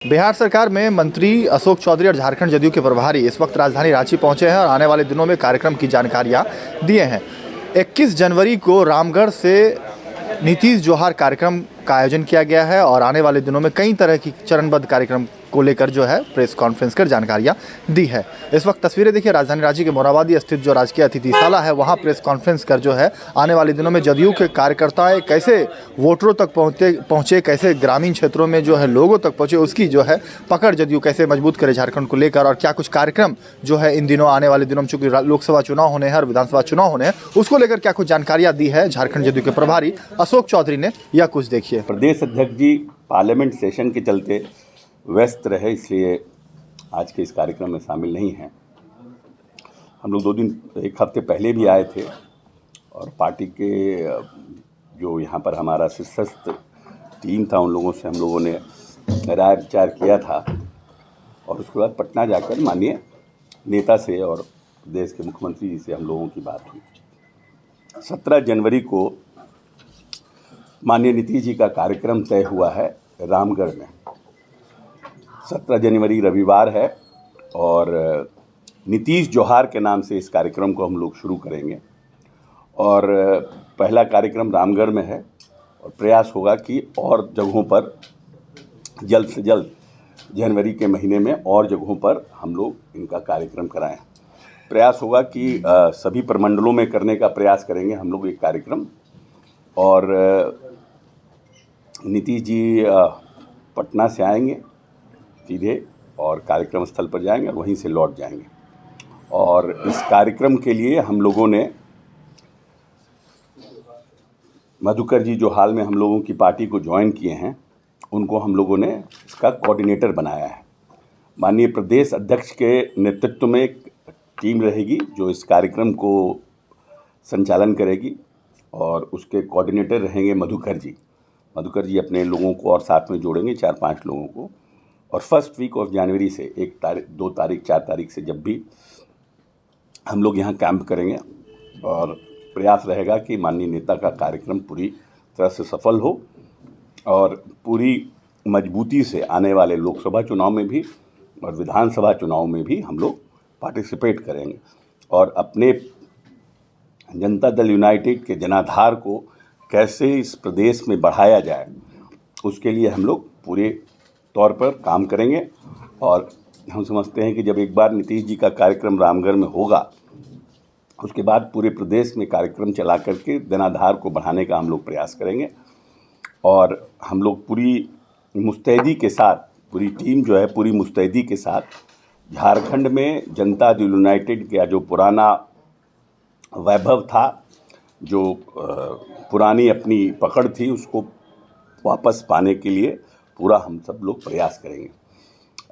बिहार सरकार में मंत्री अशोक चौधरी और झारखंड जदयू के प्रभारी इस वक्त राजधानी रांची पहुंचे हैं और आने वाले दिनों में कार्यक्रम की जानकारियां दिए हैं। 21 जनवरी को रामगढ़ से नीतीश जोहार कार्यक्रम का आयोजन किया गया है और आने वाले दिनों में कई तरह की चरणबद्ध कार्यक्रम को लेकर जो है प्रेस कॉन्फ्रेंस कर जानकारियां दी है। इस वक्त तस्वीरें देखिए, राजधानी रांची के मोराबादी स्थित जो राजकीय अतिथिशाला है वहां प्रेस कॉन्फ्रेंस कर जो है आने वाले दिनों में जदयू के कार्यकर्ताएं कैसे वोटरों तक पहुंचे, कैसे ग्रामीण क्षेत्रों में जो है लोगों तक पहुंचे, उसकी जो है पकड़ जदयू कैसे मजबूत करे झारखंड को लेकर, और क्या कुछ कार्यक्रम जो है इन दिनों आने वाले दिनों में चूंकि लोकसभा चुनाव होने हैं और विधानसभा चुनाव होने हैं उसको लेकर क्या कुछ जानकारियाँ दी है झारखंड जदयू के प्रभारी अशोक चौधरी ने, या कुछ देखिए। प्रदेश अध्यक्ष जी पार्लियामेंट सेशन के चलते व्यस्त रहे, इसलिए आज के इस कार्यक्रम में शामिल नहीं हैं। हम लोग एक हफ्ते पहले भी आए थे और पार्टी के जो यहाँ पर हमारा शीर्षस्थ टीम था उन लोगों से हम लोगों ने राय विचार किया था और उसके बाद पटना जाकर माननीय नेता से और देश के मुख्यमंत्री जी से हम लोगों की बात हुई। 17 जनवरी को माननीय नीतीश जी का कार्यक्रम तय हुआ है रामगढ़ में। 17 जनवरी रविवार है और नीतीश जोहार के नाम से इस कार्यक्रम को हम लोग शुरू करेंगे और पहला कार्यक्रम रामगढ़ में है और प्रयास होगा कि और जगहों पर जल्द से जल्द जनवरी के महीने में और जगहों पर हम लोग इनका कार्यक्रम कराएं। प्रयास होगा कि सभी प्रमंडलों में करने का प्रयास करेंगे हम लोग एक कार्यक्रम, और नीतीश जी पटना से आएंगे सीधे और कार्यक्रम स्थल पर जाएंगे और वहीं से लौट जाएंगे। और इस कार्यक्रम के लिए हम लोगों ने मधुकर जी जो हाल में हम लोगों की पार्टी को ज्वाइन किए हैं उनको हम लोगों ने इसका कोऑर्डिनेटर बनाया है। माननीय प्रदेश अध्यक्ष के नेतृत्व में एक टीम रहेगी जो इस कार्यक्रम को संचालन करेगी और उसके कोऑर्डिनेटर रहेंगे मधुकर जी। मधुकर जी अपने लोगों को और साथ में जोड़ेंगे 4-5 लोगों को, और फर्स्ट वीक ऑफ जनवरी से 1 तारीख 2 तारीख 4 तारीख से जब भी हम लोग यहाँ कैंप करेंगे और प्रयास रहेगा कि माननीय नेता का कार्यक्रम पूरी तरह से सफल हो और पूरी मजबूती से आने वाले लोकसभा चुनाव में भी और विधानसभा चुनाव में भी हम लोग पार्टिसिपेट करेंगे और अपने जनता दल यूनाइटेड के जनाधार को कैसे इस प्रदेश में बढ़ाया जाए उसके लिए हम लोग पूरे तौर पर काम करेंगे। और हम समझते हैं कि जब एक बार नीतीश जी का कार्यक्रम रामगढ़ में होगा उसके बाद पूरे प्रदेश में कार्यक्रम चला करके जनाधार को बढ़ाने का हम लोग प्रयास करेंगे। और हम लोग पूरी मुस्तैदी के साथ, पूरी टीम जो है पूरी मुस्तैदी के साथ झारखंड में जनता दल यूनाइटेड का जो पुराना वैभव था, जो पुरानी अपनी पकड़ थी, उसको वापस पाने के लिए पूरा हम सब लोग प्रयास करेंगे।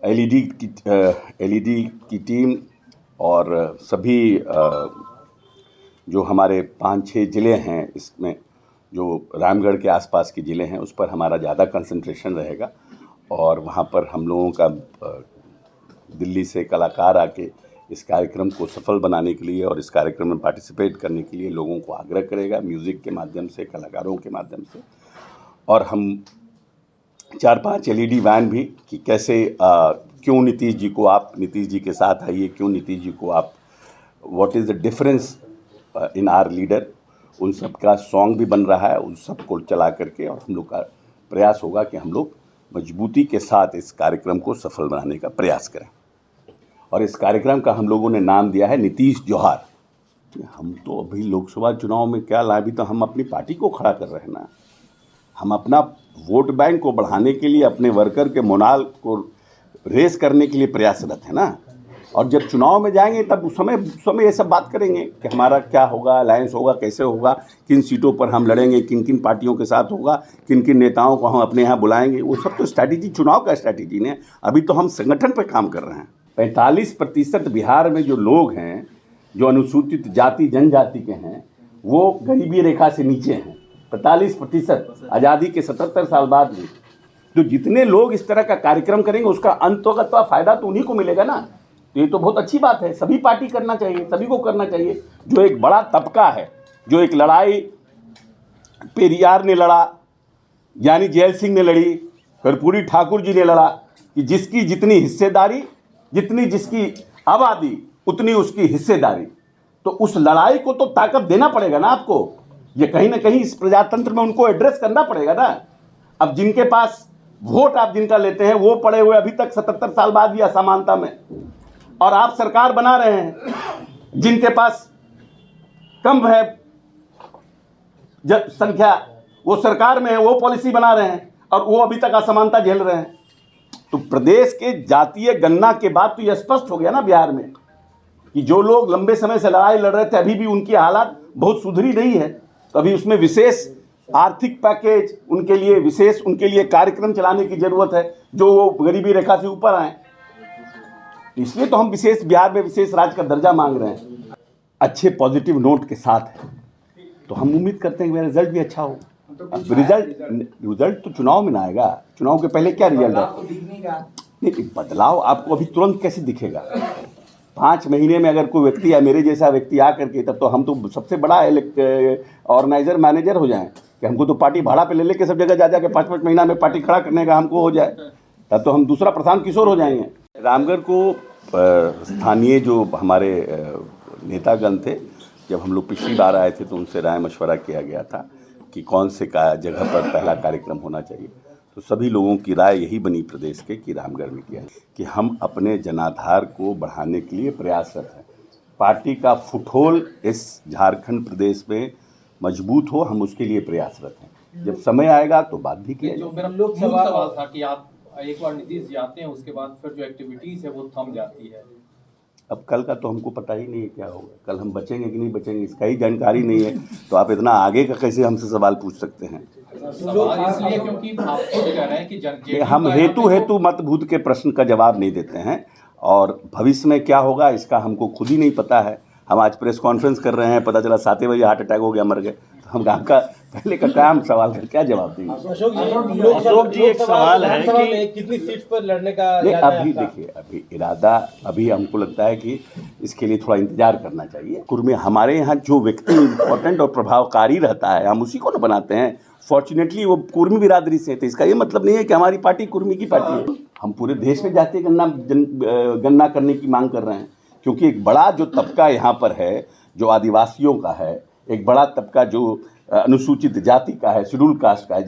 एलईडी की टीम और सभी जो हमारे 5-6 ज़िले हैं, इसमें जो रामगढ़ के आसपास के ज़िले हैं उस पर हमारा ज़्यादा कंसंट्रेशन रहेगा और वहाँ पर हम लोगों का दिल्ली से कलाकार आके इस कार्यक्रम को सफल बनाने के लिए और इस कार्यक्रम में पार्टिसिपेट करने के लिए लोगों को आग्रह करेगा म्यूज़िक के माध्यम से, कलाकारों के माध्यम से। और हम 4-5 एलईडी वैन भी कि कैसे क्यों नीतीश जी के साथ आइए, क्यों नीतीश जी को आप, what is the difference in are leader, उन सब का सॉन्ग भी बन रहा है, उन सब को चला करके और हम लोग का प्रयास होगा कि हम लोग मजबूती के साथ इस कार्यक्रम को सफल बनाने का प्रयास करें। और इस कार्यक्रम का हम लोगों ने नाम दिया है नीतीश जोहार। हम तो अभी लोकसभा चुनाव में क्या लाए, अभी तो हम अपनी पार्टी को खड़ा कर रहे हैं ना, हम अपना वोट बैंक को बढ़ाने के लिए, अपने वर्कर के मोनाल को रेस करने के लिए प्रयासरत है ना। और जब चुनाव में जाएंगे तब उस समय ये सब बात करेंगे कि हमारा क्या होगा, अलायंस होगा, कैसे होगा, किन सीटों पर हम लड़ेंगे, किन किन पार्टियों के साथ होगा, किन किन नेताओं को हम अपने यहाँ बुलाएंगे। वो सब तो स्ट्रैटेजी, चुनाव का स्ट्रैटेजी ने। अभी तो हम संगठन पर काम कर रहे हैं। 45% बिहार में जो लोग हैं जो अनुसूचित जाति जनजाति के हैं वो गरीबी रेखा से नीचे हैं। 45% आज़ादी के 77 साल बाद भी। तो जितने लोग इस तरह का कार्यक्रम करेंगे उसका अंतर्गत फ़ायदा तो उन्हीं को मिलेगा ना। तो ये तो बहुत अच्छी बात है, सभी पार्टी करना चाहिए, सभी को करना चाहिए। जो एक बड़ा तबका है, जो एक लड़ाई पेरियार ने लड़ा, यानी जैल सिंह ने लड़ी, कर्पूरी ठाकुर जी ने लड़ा, कि जिसकी जितनी हिस्सेदारी, जितनी जिसकी आबादी उतनी उसकी हिस्सेदारी। तो उस लड़ाई को तो ताकत देना पड़ेगा ना आपको। ये कहीं ना कहीं इस प्रजातंत्र में उनको एड्रेस करना पड़ेगा ना। अब जिनके पास वोट आप जिनका लेते हैं वो पड़े हुए अभी तक 77 साल बाद भी असमानता में, और आप सरकार बना रहे हैं। जिनके पास कम है संख्या वो सरकार में है, वो पॉलिसी बना रहे हैं और वो अभी तक असमानता झेल रहे हैं। तो प्रदेश के जातीय गणना के बाद तो यह स्पष्ट हो गया ना बिहार में कि जो लोग लंबे समय से लड़ाई लड़ रहे थे अभी भी उनकी हालात बहुत सुधरी नहीं है। तो अभी उसमें विशेष आर्थिक पैकेज उनके लिए, विशेष उनके लिए कार्यक्रम चलाने की जरूरत है जो वो गरीबी रेखा से ऊपर आए। इसलिए तो हम विशेष बिहार में विशेष राज्य का दर्जा मांग रहे हैं। अच्छे पॉजिटिव नोट के साथ है तो हम उम्मीद करते हैं कि मेरा रिजल्ट भी अच्छा हो। रिजल्ट तो चुनाव में ना आएगा। चुनाव के पहले क्या रिजल्ट है? नहीं, बदलाव आपको अभी तुरंत कैसे दिखेगा? 5 महीने में अगर कोई व्यक्ति या मेरे जैसा व्यक्ति आ करके, तब तो हम तो सबसे बड़ा ऑर्गेनाइजर मैनेजर हो जाएं कि हमको तो पार्टी भाड़ा पे ले लेके सब जगह जा के 5-5 महीना में पार्टी खड़ा करने का हमको हो जाए, तब तो हम दूसरा प्रशांत किशोर हो जाएंगे। रामगढ़ को स्थानीय जो हमारे नेतागण थे, जब हम लोग पिछली बार आए थे तो उनसे राय मशवरा किया गया था कि कौन से जगह पर पहला कार्यक्रम होना चाहिए। तो सभी लोगों की राय यही बनी प्रदेश के कि रामगढ़ में किया कि हम अपने जनाधार को बढ़ाने के लिए प्रयासरत हैं। पार्टी का फुटहोल इस झारखंड प्रदेश में मजबूत हो, हम उसके लिए प्रयासरत हैं। जब समय आएगा तो बात भी किया जो मेरा मूल सवाल था कि आप एक बार नीतीश जाते हैं उसके बाद फिर जो एक्टिविटीज है वो थम जाती है। अब कल का तो हमको पता ही नहीं है क्या होगा, कल हम बचेंगे कि नहीं बचेंगे इसका ही जानकारी नहीं है। तो आप इतना आगे का कैसे हमसे सवाल पूछ सकते हैं? सवाल इसलिए क्योंकि आप खुद कह रहे हैं कि हम हेतु मतभूत के प्रश्न का जवाब नहीं देते हैं, और भविष्य में क्या होगा इसका हमको खुद ही नहीं पता है। हम आज प्रेस कॉन्फ्रेंस कर रहे हैं, पता चला 7 बजे हार्ट अटैक हो गया, मर गए। तो हम आपका पहले का काम सवाल का क्या जवाब देंगे? अशोक जी एक सवाल है कि कितनी सीट पर लड़ने का अभी देखिए, अभी इरादा, अभी हमको लगता है कि इसके लिए थोड़ा इंतजार करना चाहिए। कुर्मी हमारे यहाँ जो व्यक्ति इम्पोर्टेंट और प्रभावकारी रहता है हम उसी को ना बनाते हैं। फॉर्चुनेटली वो कुर्मी बिरादरी से थे, इसका ये मतलब नहीं है कि हमारी पार्टी कुर्मी की पार्टी है। हम पूरे देश में जातीय गणना करने की मांग कर रहे हैं, क्योंकि एक बड़ा जो तबका यहाँ पर है जो आदिवासियों का है, एक बड़ा तबका जो अनुसूचित जाति का है, शेड्यूल कास्ट का है,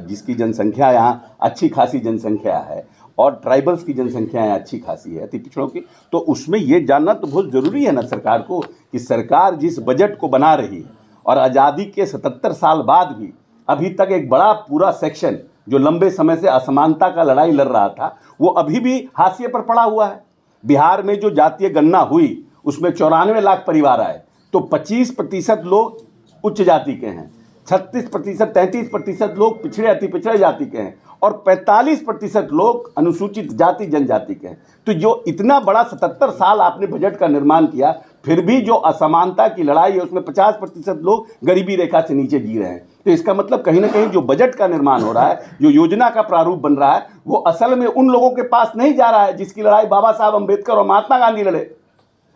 जिसकी जनसंख्या यहाँ अच्छी खासी जनसंख्या है, और ट्राइबल्स की जनसंख्या यहाँ अच्छी खासी है, अति पिछड़ों की। तो उसमें ये जानना तो बहुत ज़रूरी है ना सरकार को कि सरकार जिस बजट को बना रही है, और आज़ादी के 77 साल बाद भी अभी तक एक बड़ा पूरा सेक्शन जो लंबे समय से असमानता का लड़ाई लड़ रहा था वो अभी भी हाशिए पर पड़ा हुआ है। बिहार में जो जातीय गणना हुई उसमें 94 लाख परिवार आए, तो 25% लोग उच्च जाति के हैं, 33% लोग पिछड़े अति पिछड़े जाति के हैं, और 45% लोग अनुसूचित जाति जनजाति के हैं। तो जो इतना बड़ा 77 साल आपने बजट का निर्माण किया, फिर भी जो असमानता की लड़ाई है उसमें 50% लोग गरीबी रेखा से नीचे जी रहे हैं। तो इसका मतलब कहीं ना कहीं जो बजट का निर्माण हो रहा है, जो योजना का प्रारूप बन रहा है, वो असल में उन लोगों के पास नहीं जा रहा है जिसकी लड़ाई बाबा साहब अम्बेडकर और महात्मा गांधी लड़े।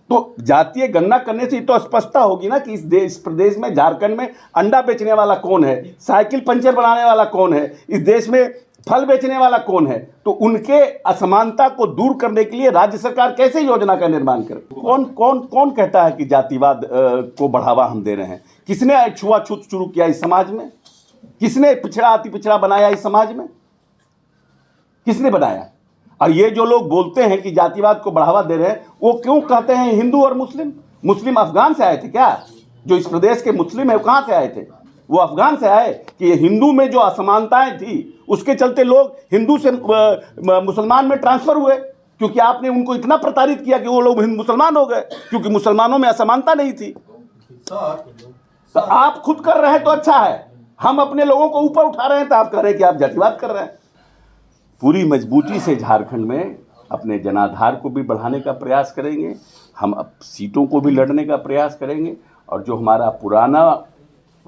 तो जातीय गणना करने से तो स्पष्टता होगी ना कि इस प्रदेश में, झारखंड में अंडा बेचने वाला कौन है, साइकिल पंचर बनाने वाला कौन है, इस देश में फल बेचने वाला कौन है। तो उनके असमानता को दूर करने के लिए राज्य सरकार कैसे योजना का निर्माण करे? कौन कहता है कि जातिवाद को बढ़ावा हम दे रहे हैं? किसने छुआछूत शुरू किया इस समाज में? किसने पिछड़ा अति पिछड़ा बनाया इस समाज में? किसने बनाया? और ये जो लोग बोलते हैं कि जातिवाद को बढ़ावा दे रहे हैं, वो क्यों कहते हैं हिंदू और मुस्लिम? मुस्लिम अफगान से आए थे क्या? जो इस प्रदेश के मुस्लिम है वो कहाँ से आए थे? वो अफगान से आए कि हिंदू में जो असमानताएं थी उसके चलते लोग हिंदू से मुसलमान में ट्रांसफर हुए, क्योंकि आपने उनको इतना प्रताड़ित किया कि वो लोग मुसलमान हो गए, क्योंकि मुसलमानों में असमानता नहीं थी। तो आप खुद कर रहे हैं तो अच्छा है, हम अपने लोगों को ऊपर उठा रहे हैं तो आप कह रहे हैं कि आप जातिवाद कर रहे हैं। पूरी मजबूती से झारखंड में अपने जनाधार को भी बढ़ाने का प्रयास करेंगे, हम अब सीटों को भी लड़ने का प्रयास करेंगे, और जो हमारा पुराना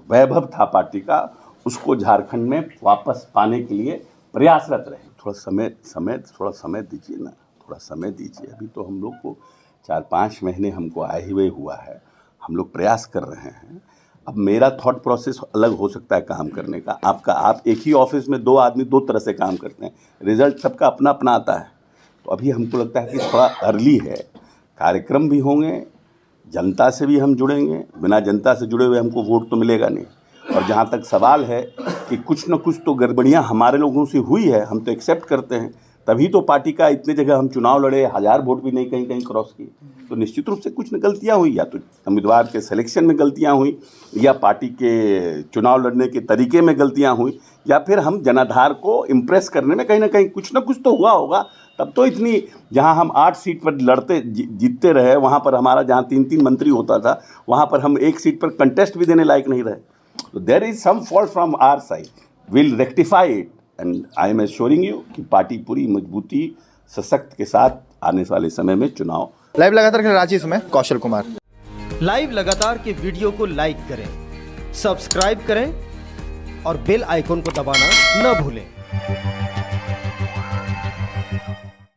वैभव था पार्टी का उसको झारखंड में वापस पाने के लिए प्रयासरत रहे। थोड़ा समय दीजिए ना, थोड़ा समय दीजिए। अभी तो हम लोग को 4-5 महीने हमको आए हुए हुआ है, हम लोग प्रयास कर रहे हैं। अब मेरा थॉट प्रोसेस अलग हो सकता है काम करने का, आपका, आप एक ही ऑफिस में 2 आदमी 2 तरह से काम करते हैं, रिजल्ट सबका अपना अपना आता है। तो अभी हमको लगता है कि थोड़ा अर्ली है, कार्यक्रम भी होंगे, जनता से भी हम जुड़ेंगे, बिना जनता से जुड़े हुए हमको वोट तो मिलेगा नहीं। और जहाँ तक सवाल है कि कुछ न कुछ तो गड़बड़ियाँ हमारे लोगों से हुई है, हम तो एक्सेप्ट करते हैं, तभी तो पार्टी का इतने जगह हम चुनाव लड़े, 1000 वोट भी नहीं कहीं कहीं क्रॉस किए। तो निश्चित रूप से कुछ न गलतियाँ हुई, या तो उम्मीदवार के सिलेक्शन में गलतियाँ हुई, या पार्टी के चुनाव लड़ने के तरीके में गलतियाँ हुई, या फिर हम जनाधार को इम्प्रेस करने में कहीं ना कहीं कुछ ना कुछ तो हुआ होगा। तब तो इतनी, जहां हम 8 सीट पर लड़ते जीतते रहे, वहां पर हमारा जहां 3-3 मंत्री होता था, वहां पर हम 1 सीट पर कंटेस्ट भी देने लायक नहीं रहे। तो there is some fault from our side, will rectify it, and I am assuring you कि पार्टी पूरी मजबूती सशक्त के साथ आने वाले समय में चुनाव। लाइव लगातार के लिए रांची से मैं कौशल कुमार। लाइव लगातार के वीडियो को लाइक करें, सब्सक्राइब करें और बेल आइकन को दबाना न भूलें।